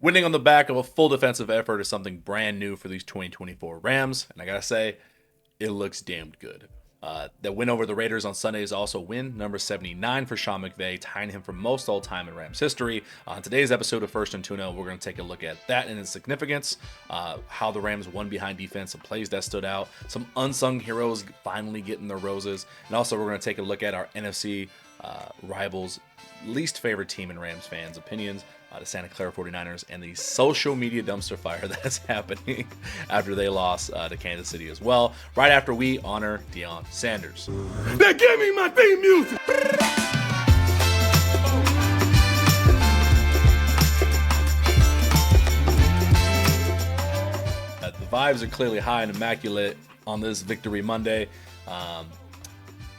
Winning on the back of a full defensive effort is something brand new for these 2024 Rams, and I gotta say, it looks damned good. That win over the Raiders on Sunday is also win number 79 for Sean McVay, tying him for most all-time in Rams history. On today's episode of First and Tuna, we're going to take a look at that and its significance, how the Rams won behind defense and plays that stood out, some unsung heroes finally getting their roses, and also we're going to take a look at our NFC rivals' least favorite team in Rams fans' opinions, the Santa Clara 49ers, and the social media dumpster fire that is happening after they lost to Kansas City as well, right after we honor Deion Sanders. They gave me my theme music! The vibes are clearly high and immaculate on this Victory Monday.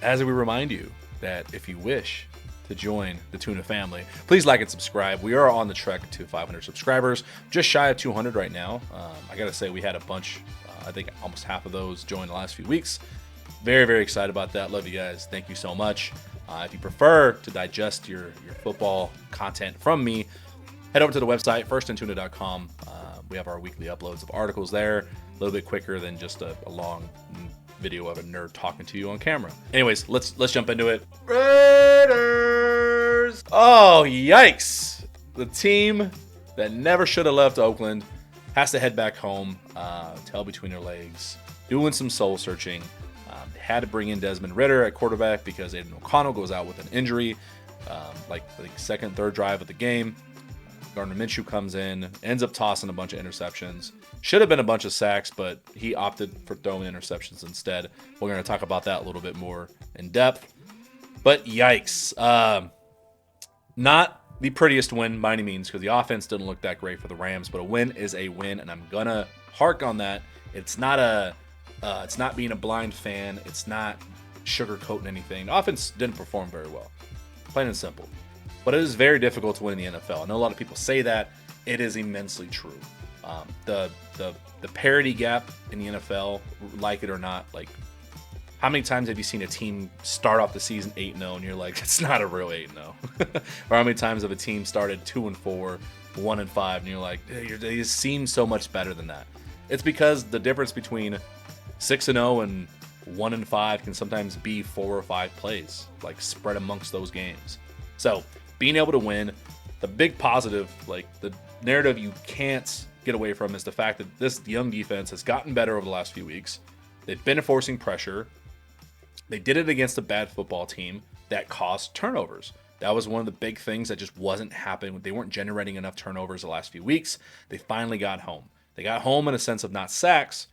As we remind you that if you wish to join the Tuna family, please like and subscribe. We are on the trek to 500 subscribers, just shy of 200 right now. I gotta say, we had a bunch, I think almost half of those joined the last few weeks. Very, very excited about that. Love you guys. Thank you so much. If you prefer to digest your football content from me, head over to the website, firstandtuna.com. We have our weekly uploads of articles there, a little bit quicker than just a long video of a nerd talking to you on camera. Anyways, let's jump into it. Raiders! Oh, yikes! The team that never should have left Oakland has to head back home, tail between their legs, doing some soul searching. They had to bring in Desmond Ridder at quarterback because Aiden O'Connell goes out with an injury, like the second, third drive of the game. Gardner Minshew comes in, ends up tossing a bunch of interceptions. Should have been a bunch of sacks, but he opted for throwing interceptions instead. We're going to talk about that a little bit more in depth. But yikes. Not the prettiest win by any means, because the offense didn't look that great for the Rams, but a win is a win, and I'm going to hark on that. It's not being a blind fan. It's not sugarcoating anything. The offense didn't perform very well. Plain and simple. But it is very difficult to win in the NFL. I know a lot of people say that. It is immensely true. The parity gap in the NFL, like it or not, like how many times have you seen a team start off the season 8-0 and you're like, it's not a real 8-0? Or how many times have a team started 2-4, 1-5, and you're like, they seem so much better than that? It's because the difference between 6-0 and 1-5 can sometimes be 4 or 5 plays, like spread amongst those games. So being able to win, the big positive, like the narrative you can't get away from, is the fact that this young defense has gotten better over the last few weeks. They've been enforcing pressure. They did it against a bad football team that caused turnovers. That was one of the big things that just wasn't happening. They weren't generating enough turnovers the last few weeks. They finally got home. They got home in a sense of not sacks,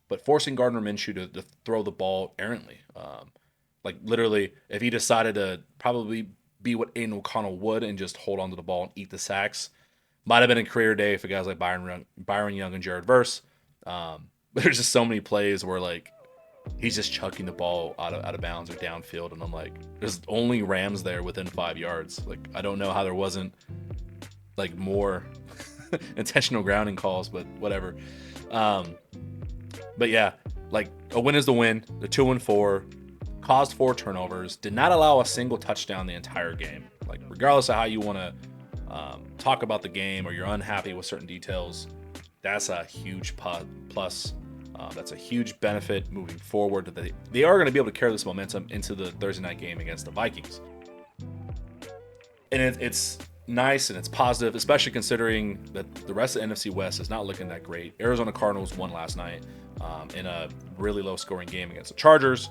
but forcing Gardner Minshew to throw the ball errantly. Like literally, if he decided to probably be what Aiden O'Connell would and just hold on to the ball and eat the sacks, might have been a career day for guys like Byron Young and Jared Verse. There's just so many plays where like he's just chucking the ball out of bounds or downfield, and I'm like, there's only Rams there within 5 yards. Like, I don't know how there wasn't like more intentional grounding calls, but whatever. But yeah, like a win is the win. The 2-4. Caused 4 turnovers, did not allow a single touchdown the entire game. Like, regardless of how you want to talk about the game or you're unhappy with certain details, that's a huge plus. That's a huge benefit moving forward. They are going to be able to carry this momentum into the Thursday night game against the Vikings. And it's nice and it's positive, especially considering that the rest of the NFC West is not looking that great. Arizona Cardinals won last night in a really low-scoring game against the Chargers.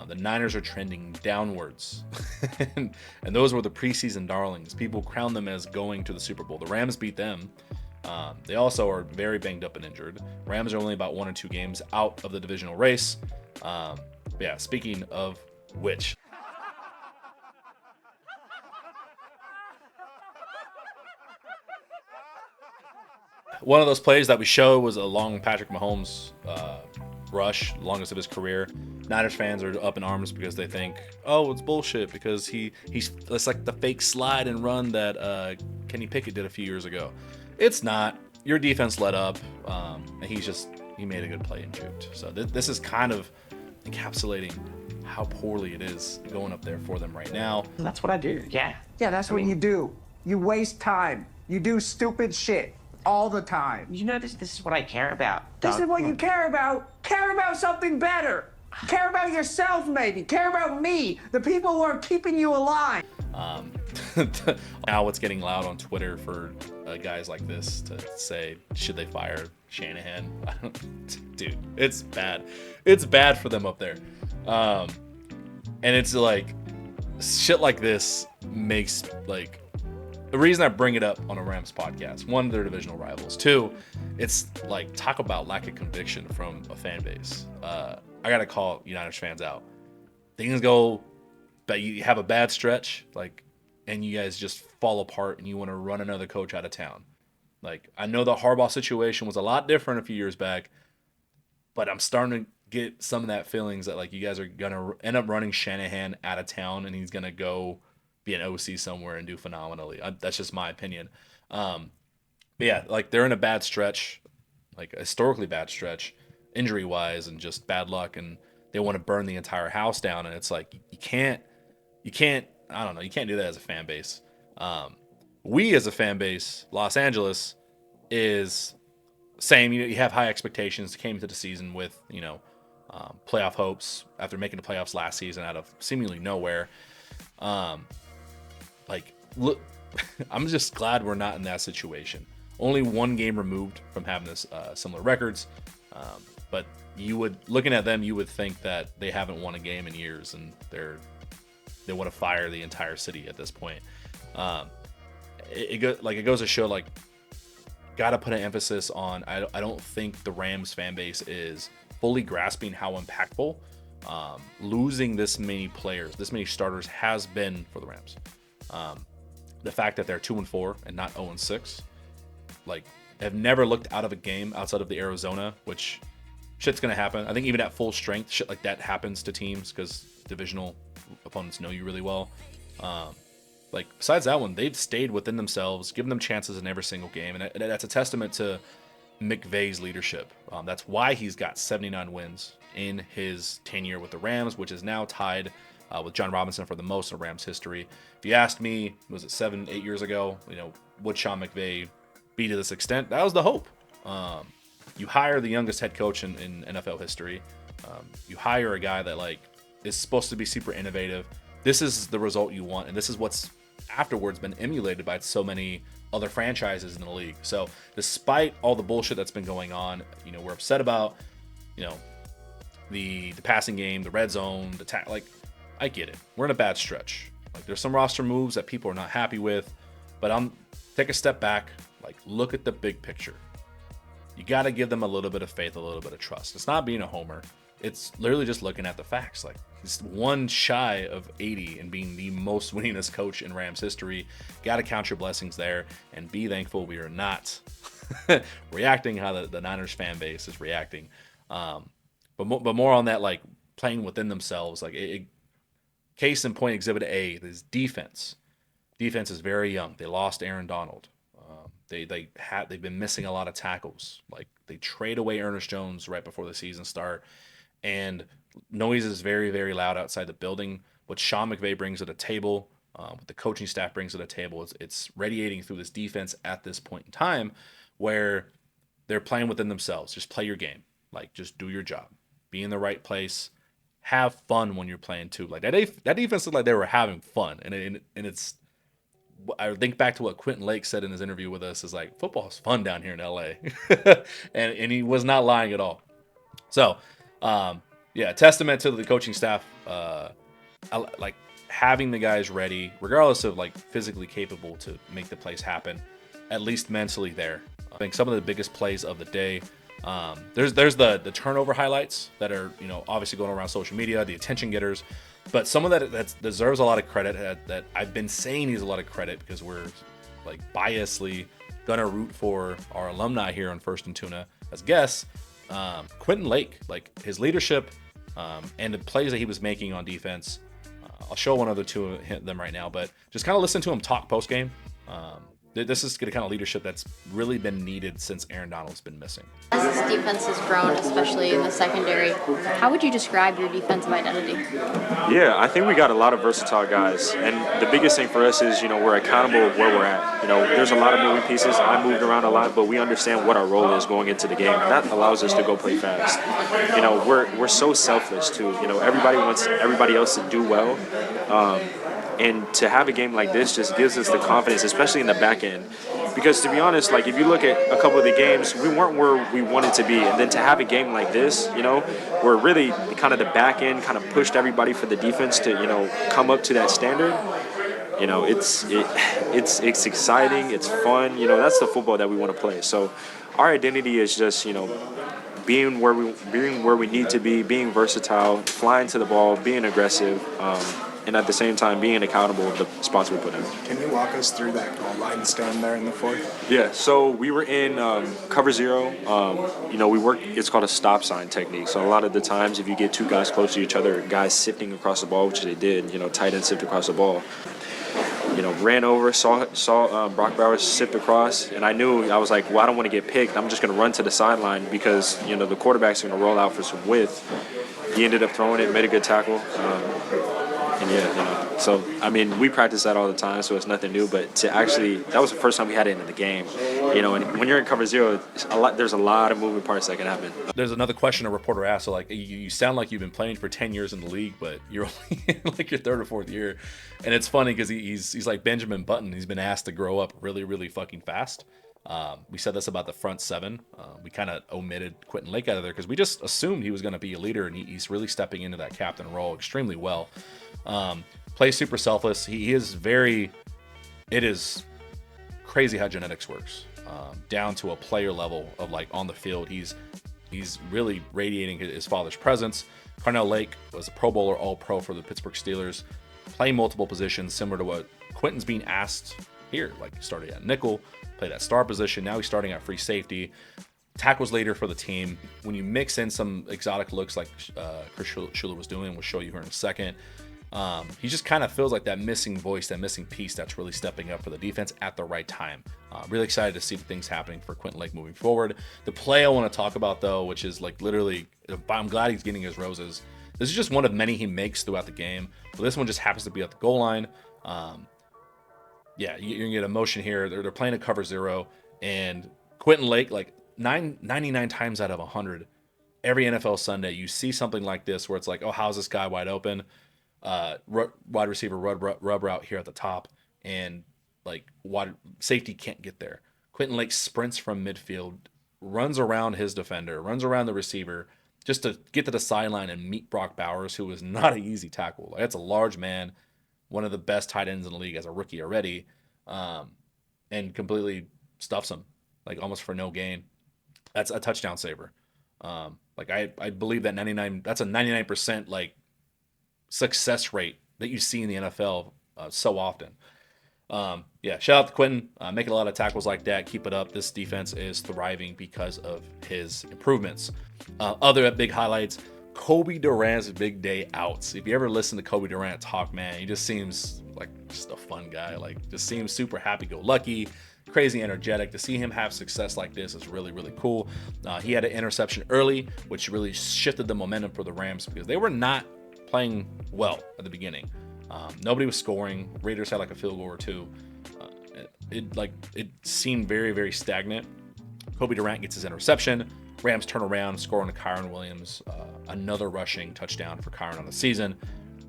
The Niners are trending downwards, and those were the preseason darlings. People crown them as going to the Super Bowl. The Rams beat them. They also are very banged up and injured. Rams are only about 1 or 2 games out of the divisional race. Yeah, speaking of which. One of those plays that we showed was a long Patrick Mahomes rush, longest of his career. Niners fans are up in arms because they think, oh, it's bullshit because it's like the fake slide and run that Kenny Pickett did a few years ago. It's not. Your defense let up, and he made a good play and juked. So this is kind of encapsulating how poorly it is going up there for them right now. That's what I do, yeah. Yeah, that's what you do. You waste time. You do stupid shit. all the time. You know, this is what I care about. This is what you care about. Care about something better. Care about yourself, maybe. Care about me, the people who are keeping you alive. Now it's getting loud on Twitter for guys like this to say, should they fire Shanahan? Dude, it's bad. It's bad for them up there. And it's like, shit like this makes, like, the reason I bring it up on a Rams podcast, one, they're divisional rivals. Two, it's like, talk about lack of conviction from a fan base. I got to call United fans out. Things go, but you have a bad stretch, like, and you guys just fall apart and you want to run another coach out of town. Like, I know the Harbaugh situation was a lot different a few years back, but I'm starting to get some of that feelings that, like, you guys are going to end up running Shanahan out of town and he's going to go be an OC somewhere and do phenomenally. That's just my opinion. But yeah, like, they're in a bad stretch, like a historically bad stretch, injury-wise, and just bad luck, and they want to burn the entire house down, and it's like, you can't, I don't know, you can't do that as a fan base. We as a fan base, Los Angeles, is same. You have high expectations. Came into the season with, playoff hopes after making the playoffs last season out of seemingly nowhere. Look, I'm just glad we're not in that situation. Only one game removed from having this similar records. But looking at them, you would think that they haven't won a game in years, and they want to fire the entire city at this point. It goes to show, like, got to put an emphasis on. I don't think the Rams fan base is fully grasping how impactful losing this many players, this many starters has been for the Rams. The fact that they're 2-4 and not 0-6, like, have never looked out of a game outside of the Arizona, which shit's gonna happen. I think even at full strength, shit like that happens to teams because divisional opponents know you really well. Like, besides that one, they've stayed within themselves, given them chances in every single game, and that's a testament to McVay's leadership. That's why he's got 79 wins in his tenure with the Rams, which is now tied with John Robinson for the most in Rams history. If you asked me, was it 7-8 years ago, would Sean McVay be to this extent? That was the hope. You hire the youngest head coach in NFL history. You hire a guy that, like, is supposed to be super innovative. This is the result you want, and this is what's afterwards been emulated by so many other franchises in the league. So despite all the bullshit that's been going on, we're upset about, the passing game, the red zone, like, I get it. We're in a bad stretch. Like, there's some roster moves that people are not happy with, but take a step back, like, look at the big picture. You got to give them a little bit of faith, a little bit of trust. It's not being a homer. It's literally just looking at the facts. Like, he's one shy of 80 and being the most winningest coach in Rams history. Got to count your blessings there and be thankful we are not reacting how the Niners fan base is reacting. But more on that, like, playing within themselves. Like, case in point, Exhibit A is defense. Defense is very young. They lost Aaron Donald. They've been missing a lot of tackles. Like, they trade away Ernest Jones right before the season start, and noise is very, very loud outside the building. What Sean McVay brings to the table, what the coaching staff brings to the table, it's radiating through this defense at this point in time, where they're playing within themselves. Just play your game. Like, just do your job. Be in the right place. Have fun when you're playing too. Like, that defense looked like they were having fun, and it's. I think back to what Quentin Lake said in his interview with us, is like, football's fun down here in LA. and he was not lying at all. So, testament to the coaching staff, like, having the guys ready, regardless of, like, physically capable to make the plays happen, at least mentally there. I think some of the biggest plays of the day, there's the turnover highlights that are, obviously going around social media, the attention getters. But some of that deserves a lot of credit, that I've been saying needs a lot of credit, because we're, like, biasly going to root for our alumni here on First and Tuna as guests. Quentin Lake, like, his leadership and the plays that he was making on defense. I'll show one other two of them right now, but just kind of listen to him talk post-game. this is the kind of leadership that's really been needed since Aaron Donald's been missing. As this defense has grown, especially in the secondary, how would you describe your defensive identity? Yeah, I think we got a lot of versatile guys, and the biggest thing for us is, we're accountable of where we're at. There's a lot of moving pieces. I moved around a lot, but we understand what our role is going into the game. That allows us to go play fast. We're so selfless too. Everybody wants everybody else to do well. And to have a game like this just gives us the confidence, especially in the back end. Because to be honest, like if you look at a couple of the games, we weren't where we wanted to be. And then to have a game like this, where really kind of the back end kind of pushed everybody for the defense to, come up to that standard. It's exciting, it's fun. That's the football that we want to play. So our identity is just, being where we need to be, being versatile, flying to the ball, being aggressive. And at the same time being accountable of the spots we put in. Can you walk us through that line down there in the fourth? Yeah, so we were in cover zero. We work, it's called a stop sign technique. So a lot of the times if you get two guys close to each other, guys sifting across the ball, which they did, tight end sift across the ball. Ran over, saw Brock Bowers sift across, and I was like, well, I don't want to get picked. I'm just going to run to the sideline because, the quarterback's going to roll out for some width. He ended up throwing it, made a good tackle. And so we practice that all the time, so it's nothing new. But that was the first time we had it in the game. And when you're in cover zero, there's a lot of moving parts that can happen. There's another question a reporter asked. So like, you sound like you've been playing for 10 years in the league, but you're only in like your third or fourth year. And it's funny because he's like Benjamin Button. He's been asked to grow up really, really fucking fast. We said this about the front seven. We kind of omitted Quentin Lake out of there because we just assumed he was going to be a leader, and he's really stepping into that captain role extremely well. Plays super selfless. It is crazy how genetics works, down to a player level of like on the field. He's really radiating his father's presence. Quentin Lake was a Pro Bowler, All-Pro for the Pittsburgh Steelers, playing multiple positions similar to what Quentin's being asked here. Like he started at nickel, played that star position. Now he's starting at free safety. Tackles later for the team. When you mix in some exotic looks like Chris Schuler was doing, we'll show you here in a second. He just kind of feels like that missing voice, that missing piece that's really stepping up for the defense at the right time. Really excited to see the things happening for Quentin Lake moving forward. The play I want to talk about, though, which is like literally, I'm glad he's getting his roses. This is just one of many he makes throughout the game. But this one just happens to be at the goal line. You're going to get a motion here. They're playing a cover zero. And Quentin Lake, like 99 times out of 100, every NFL Sunday, you see something like this where it's like, oh, how's this guy wide open? Wide receiver rub route here at the top, and like safety can't get there. Quentin Lake sprints from midfield, runs around his defender, runs around the receiver just to get to the sideline and meet Brock Bowers, who is not an easy tackle. Like, that's a large man, one of the best tight ends in the league as a rookie already, and completely stuffs him, like almost for no gain. That's a touchdown saver. I believe that that's a 99% like success rate that you see in the NFL so often. Shout out to Quentin, making a lot of tackles like that. Keep it up. This defense is thriving because of his improvements. Other big highlights, Kobe Durant's big day outs. If you ever listen to Kobe Durant talk, man, he just seems like just a fun guy. Like, just seems super happy-go-lucky, crazy energetic. To see him have success like this is really, really cool. He had an interception early, which really shifted the momentum for the Rams because they were not playing well at the beginning. Nobody was scoring. Raiders had like a field goal or two. It seemed very, very stagnant. Kobe Durant gets his interception. Rams turn around, score on Kyron Williams, another rushing touchdown for Kyron on the season.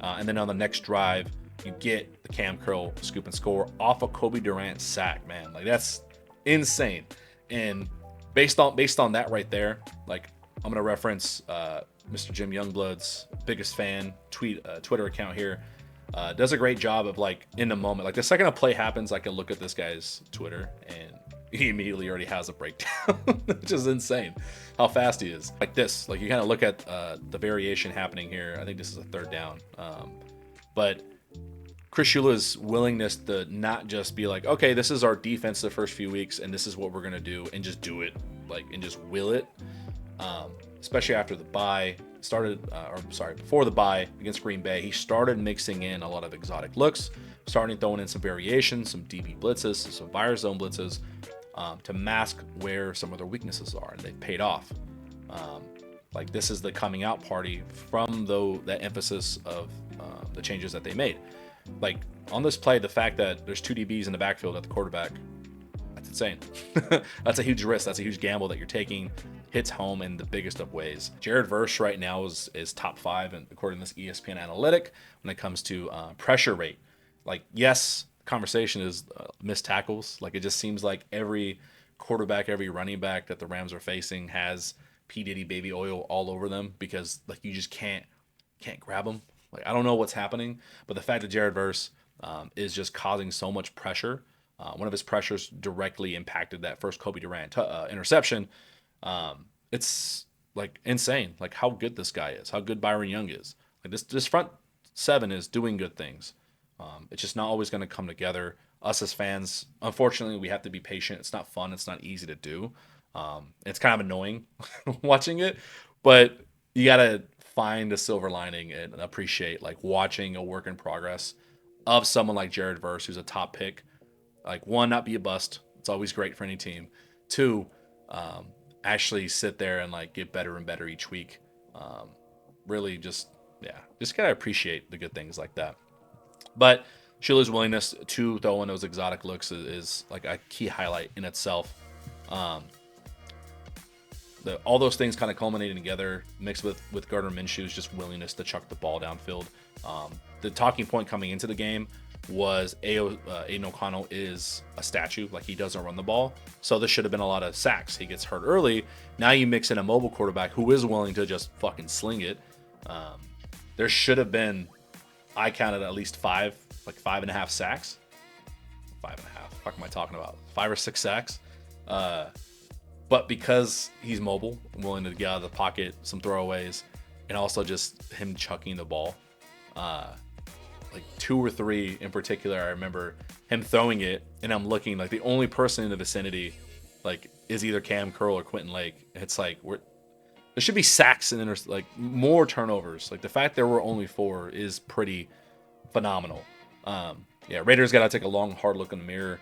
And then on the next drive, you get the Cam Curl scoop and score off a Kobe Durant sack, man. Like, that's insane. And based on that right there, like, I'm gonna reference Mr. Jim Youngblood's biggest fan Twitter account here. Does a great job of, like, in the moment, like the second a play happens, I can look at this guy's Twitter and he immediately already has a breakdown, which is insane how fast he is. Like this, like you kind of look at the variation happening here. I think this is a third down, but Chris Shula's willingness to not just be like, okay, this is our defense the first few weeks and this is what we're gonna do, and just do it, like, and just will it. Especially after the bye before the bye against Green Bay, he started mixing in a lot of exotic looks. starting throwing in some variations, some DB blitzes, some virus zone blitzes, to mask where some of their weaknesses are, and they've paid off. Like this is the coming out party from that emphasis of the changes that they made. Like on this play, the fact that there's 2 DBs in the backfield at the quarterback, that's insane. That's a huge risk. That's a huge gamble that you're taking. Hits home in the biggest of ways. Jared Verse right now is top 5, and according to this ESPN analytic, when it comes to pressure rate. Like, yes, conversation is missed tackles. Like, it just seems like every quarterback, every running back that the Rams are facing has P. Diddy baby oil all over them, because like you just can't grab them. Like, I don't know what's happening, but the fact that Jared Verse is just causing so much pressure. One of his pressures directly impacted that first Kobe Durant interception. It's like insane, like how good this guy is, how good Byron Young is. Like this front 7 is doing good things. It's just not always going to come together. Us as fans, unfortunately, we have to be patient. It's not fun. It's not easy to do. It's kind of annoying watching it, but you got to find a silver lining and appreciate like watching a work in progress of someone like Jared Verse, who's a top pick. Like, 1, not be a bust. It's always great for any team. 2, actually sit there and like get better and better each week. Really just gotta appreciate the good things like that. But Shula's willingness to throw in those exotic looks is like a key highlight in itself. All those things kind of culminating together, mixed with Gardner Minshew's just willingness to chuck the ball downfield. The talking point coming into the game was Aiden O'Connell is a statue, like he doesn't run the ball. So this should have been a lot of sacks. He gets hurt early. Now you mix in a mobile quarterback who is willing to just fucking sling it. There should have been, I counted at least 5.5 sacks. 5.5. Fuck am I talking about? 5 or 6 sacks. But because he's mobile, willing to get out of the pocket, some throwaways, and also just him chucking the ball. Like 2 or 3 in particular, I remember him throwing it, and I'm looking like the only person in the vicinity, like, is either Cam Curl or Quentin Lake. It's like there should be sacks and like more turnovers. Like the fact there were only 4 is pretty phenomenal. Raiders got to take a long, hard look in the mirror.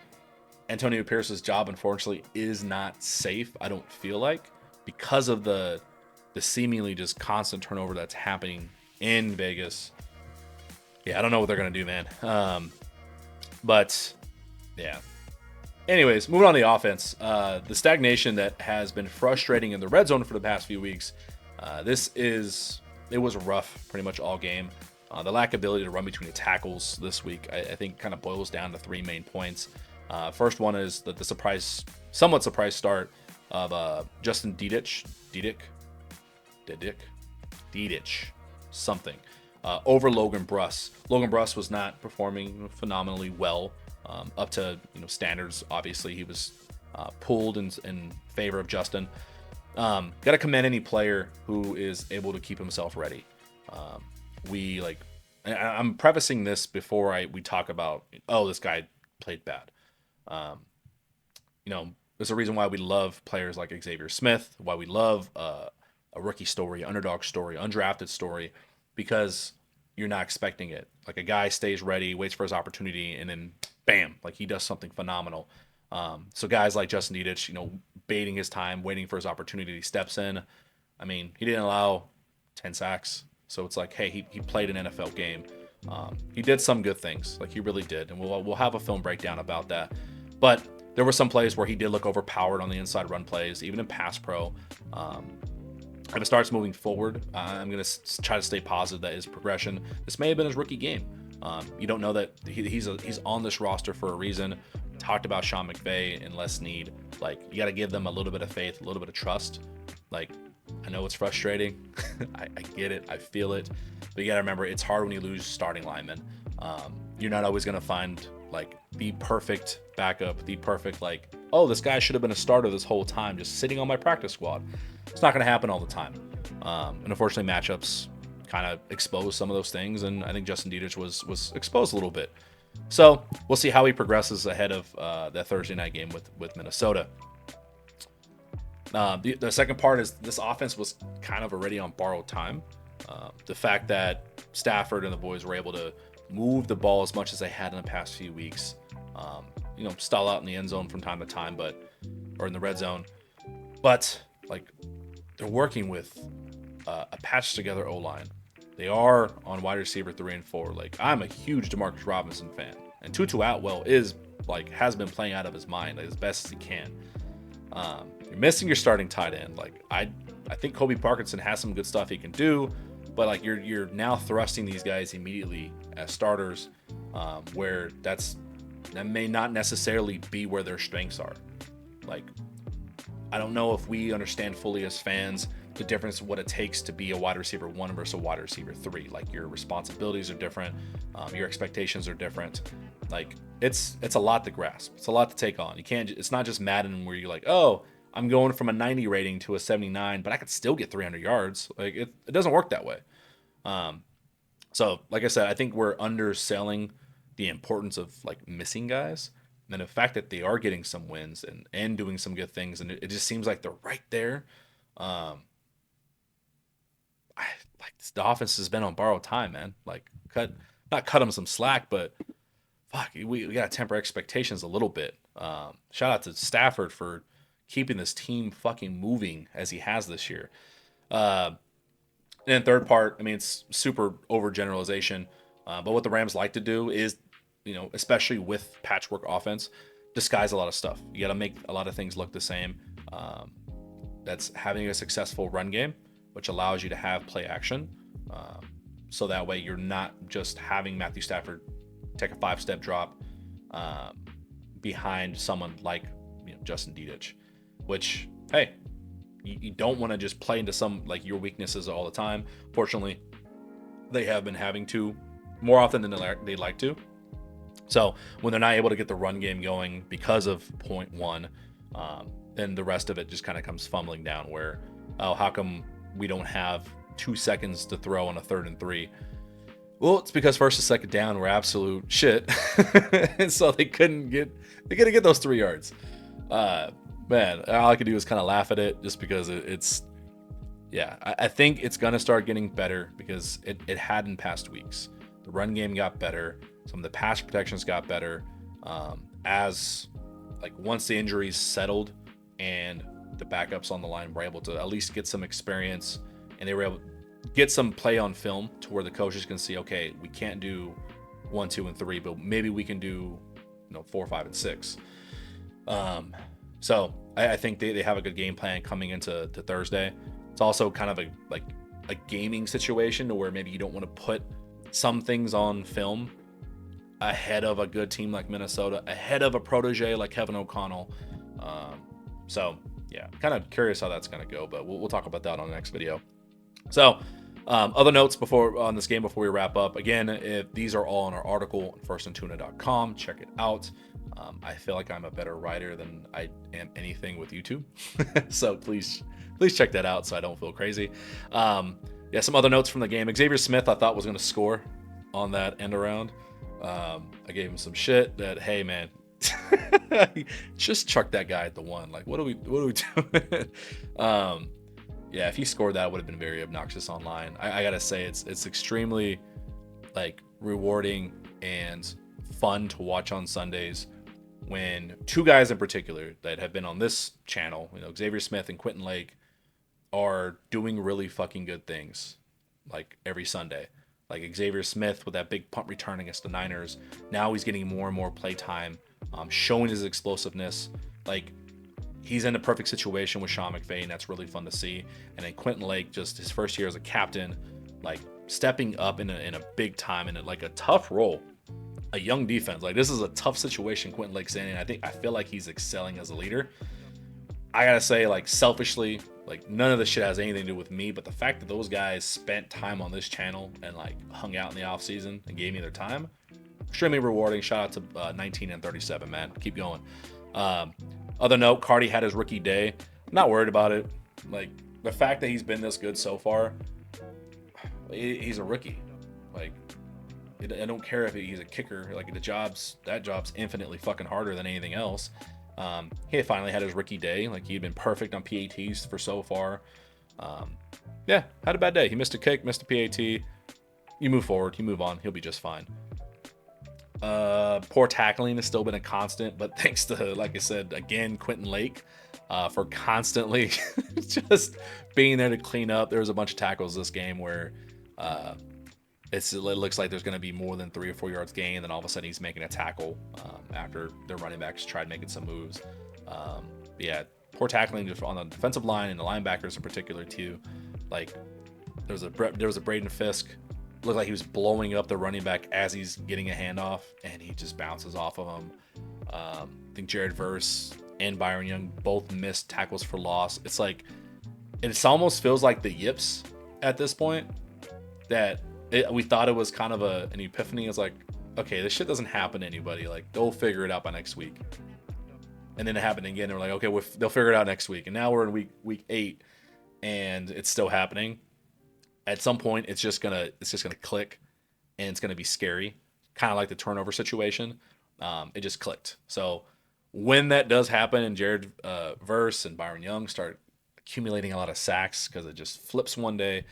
Antonio Pierce's job, unfortunately, is not safe. I don't feel like, because of the seemingly just constant turnover that's happening in Vegas. Yeah, I don't know what they're going to do, man. But, yeah. Anyways, moving on to the offense. The stagnation that has been frustrating in the red zone for the past few weeks. It was rough pretty much all game. The lack of ability to run between the tackles this week, I think, kind of boils down to 3 main points. First one is that the somewhat surprise start of Justin Dedich, something. Over Logan Bruss. Logan Bruss was not performing phenomenally well up to standards. Obviously, he was pulled in favor of Justin. Got to commend any player who is able to keep himself ready. I'm prefacing this before we talk about, this guy played bad. There's a reason why we love players like Xavier Smith, why we love a rookie story, underdog story, undrafted story, because you're not expecting it. Like a guy stays ready, waits for his opportunity, and then bam, like he does something phenomenal. So guys like Justin Dedich, baiting his time, waiting for his opportunity, he steps in. I mean, he didn't allow 10 sacks. So it's like, hey, he played an NFL game. He did some good things, like he really did. And we'll have a film breakdown about that. But there were some plays where he did look overpowered on the inside run plays, even in pass pro. If it starts moving forward, I'm going to try to stay positive that his progression. This may have been his rookie game. You don't know that he's on this roster for a reason. Talked about Sean McVay and Les Snead. Like, you got to give them a little bit of faith, a little bit of trust. Like, I know it's frustrating. I get it. I feel it. But you got to remember, it's hard when you lose starting linemen. You're not always going to find like the perfect backup, the perfect this guy should have been a starter this whole time, just sitting on my practice squad. It's not going to happen all the time. And unfortunately, matchups kind of expose some of those things, and I think Justin Dedich was exposed a little bit. So we'll see how he progresses ahead of that Thursday night game with Minnesota. The second part is this offense was kind of already on borrowed time. The fact that Stafford and the boys were able to move the ball as much as they had in the past few weeks. Stall out in the end zone from time to time, or in the red zone. But like, they're working with a patched together O-line. They are on wide receiver 3 and 4. Like, I'm a huge Demarcus Robinson fan, and Tutu Atwell has been playing out of his mind as best as he can. You're missing your starting tight end. Like, I think Kobe Parkinson has some good stuff he can do, but like, you're now thrusting these guys immediately as starters, where that may not necessarily be where their strengths are. Like, I don't know if we understand fully as fans the difference of what it takes to be a wide receiver 1 versus a wide receiver 3. Like, your responsibilities are different, your expectations are different. Like, it's a lot to grasp. It's a lot to take on. It's not just Madden where you're like, oh, I'm going from a 90 rating to a 79, but I could still get 300 yards. Like, it doesn't work that way. So like I said, I think we're underselling the importance of like missing guys, and the fact that they are getting some wins and doing some good things, and it just seems like they're right there. The offense has been on borrowed time, man. Like, not cut them some slack, but fuck, we gotta temper expectations a little bit. Shout out to Stafford for keeping this team fucking moving as he has this year. And then third part, I mean, it's super overgeneralization, but what the Rams like to do is, especially with patchwork offense, disguise a lot of stuff. You got to make a lot of things look the same. That's having a successful run game, which allows you to have play action. So that way you're not just having Matthew Stafford take a 5-step drop behind someone like Justin Dedich, which, hey, you don't want to just play into your weaknesses all the time. Fortunately, they have been having to more often than they like to. So when they're not able to get the run game going because of point 1, then the rest of it just kind of comes fumbling down where, oh, how come we don't have 2 seconds to throw on a 3rd and 3? Well, it's because first and second down were absolute shit. And so they couldn't get those 3 yards. Man, all I could do is kind of laugh at it just because I think it's going to start getting better because it had in past weeks. The run game got better. Some of the pass protections got better. As once the injuries settled and the backups on the line were able to at least get some experience, and they were able to get some play on film to where the coaches can see, okay, we can't do 1, 2, and 3, but maybe we can do 4, 5, and 6. So I think they have a good game plan coming into Thursday. It's also kind of a gaming situation to where maybe you don't want to put some things on film ahead of a good team like Minnesota, ahead of a protege like Kevin O'Connell. So yeah, kind of curious how that's going to go, but we'll talk about that on the next video. So other notes on this game before we wrap up. Again, if these are all in our article on firstandtuna.com, check it out. I feel like I'm a better writer than I am anything with YouTube. So please check that out so I don't feel crazy. Some other notes from the game. Xavier Smith I thought was going to score on that end around. I gave him some shit that, hey man, just chuck that guy at the 1. Like, what are we doing? If he scored that, would have been very obnoxious online. I gotta say, it's extremely rewarding and fun to watch on Sundays when 2 guys in particular that have been on this channel, Xavier Smith and Quentin Lake, are doing really fucking good things every Sunday. Like Xavier Smith with that big punt return against the Niners. Now he's getting more and more play time, showing his explosiveness. He's in a perfect situation with Sean McVay, and that's really fun to see. And then Quentin Lake, just his first year as a captain, stepping up in a big time in a tough role, a young defense. This is a tough situation Quentin Lake's in, and I feel like he's excelling as a leader. I gotta say, selfishly, none of this shit has anything to do with me, but the fact that those guys spent time on this channel and hung out in the off season and gave me their time, extremely rewarding. Shout out to 19 and 37, man. Keep going. Other note, Cardi had his rookie day. I'm not worried about it. The fact that he's been this good so far, he's a rookie. I don't care if he's a kicker. That job's infinitely fucking harder than anything else. He finally had his rookie day. He'd been perfect on PATs for so far. Had a bad day. He missed a kick, missed a PAT. You move forward, you move on. He'll be just fine. Poor tackling has still been a constant, but thanks to, like I said, again, Quentin Lake for constantly just being there to clean up. There was a bunch of tackles this game where it looks like there's going to be more than 3 or 4 yards gained, then all of a sudden he's making a tackle after their running backs tried making some moves. Yeah, poor tackling just on the defensive line and the linebackers in particular too. Like there was a Braden Fisk, looked like he was blowing up the running back as he's getting a handoff, and he just bounces off of him. I think Jared Verse and Byron Young both missed tackles for loss. It's like it almost feels like the yips at this point that we thought it was kind of an epiphany. It's like, okay, this shit doesn't happen to anybody. Like they'll figure it out by next week. And then it happened again. And we're like, okay, they'll figure it out next week. And now we're in week 8, and it's still happening. At some point, it's just gonna click, and it's gonna be scary, kind of like the turnover situation. It just clicked. So when that does happen, and Jared Verse and Byron Young start accumulating a lot of sacks because it just flips one day,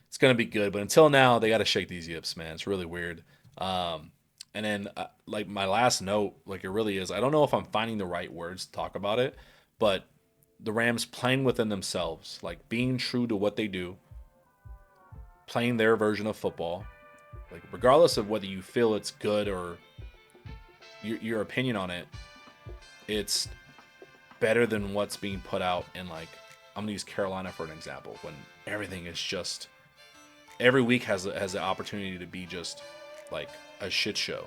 it's gonna be good. But until now, they got to shake these yips, man. It's really weird. And then, like my last note, like it really is. I don't know if I'm finding the right words to talk about it, but the Rams playing within themselves, like being true to what they do, playing their version of football, like regardless of whether you feel it's good or your opinion on it, it's better than what's being put out. And like I'm gonna use Carolina for an example, when everything is just every week has the opportunity to be just like a shit show.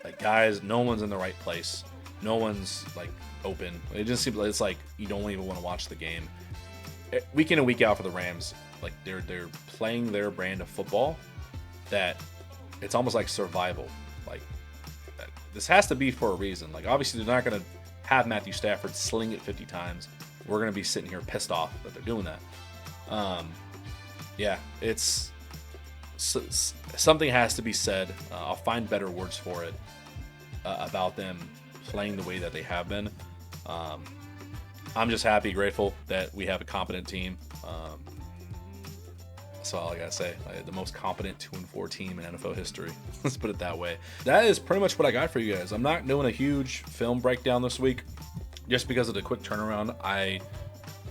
Like guys, no one's in the right place, no one's like open. It just seems like it's like you don't even want to watch the game. Week in and week out for the Rams, like they're playing their brand of football that it's almost like survival. Like this has to be for a reason. Like obviously they're not going to have Matthew Stafford sling it 50 times. We're going to be sitting here pissed off that they're doing that. Yeah, it's something has to be said. I'll find better words for it about them playing the way that they have been. I'm just happy, grateful that we have a competent team. That's all I gotta say. The most competent 2-4 team in NFL history. Let's put it that way. That is pretty much what I got for you guys. I'm not doing a huge film breakdown this week just because of the quick turnaround.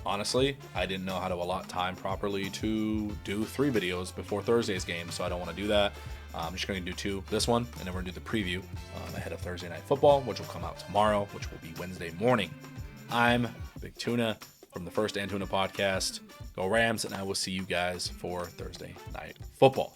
Honestly, I didn't know how to allot time properly to do 3 videos before Thursday's game, so I don't want to do that. I'm just going to do 2, this one, and then we're going to do the preview ahead of Thursday Night Football, which will come out tomorrow, which will be Wednesday morning. I'm Big Tuna from the First and Tuna podcast. Go Rams, and I will see you guys for Thursday Night Football.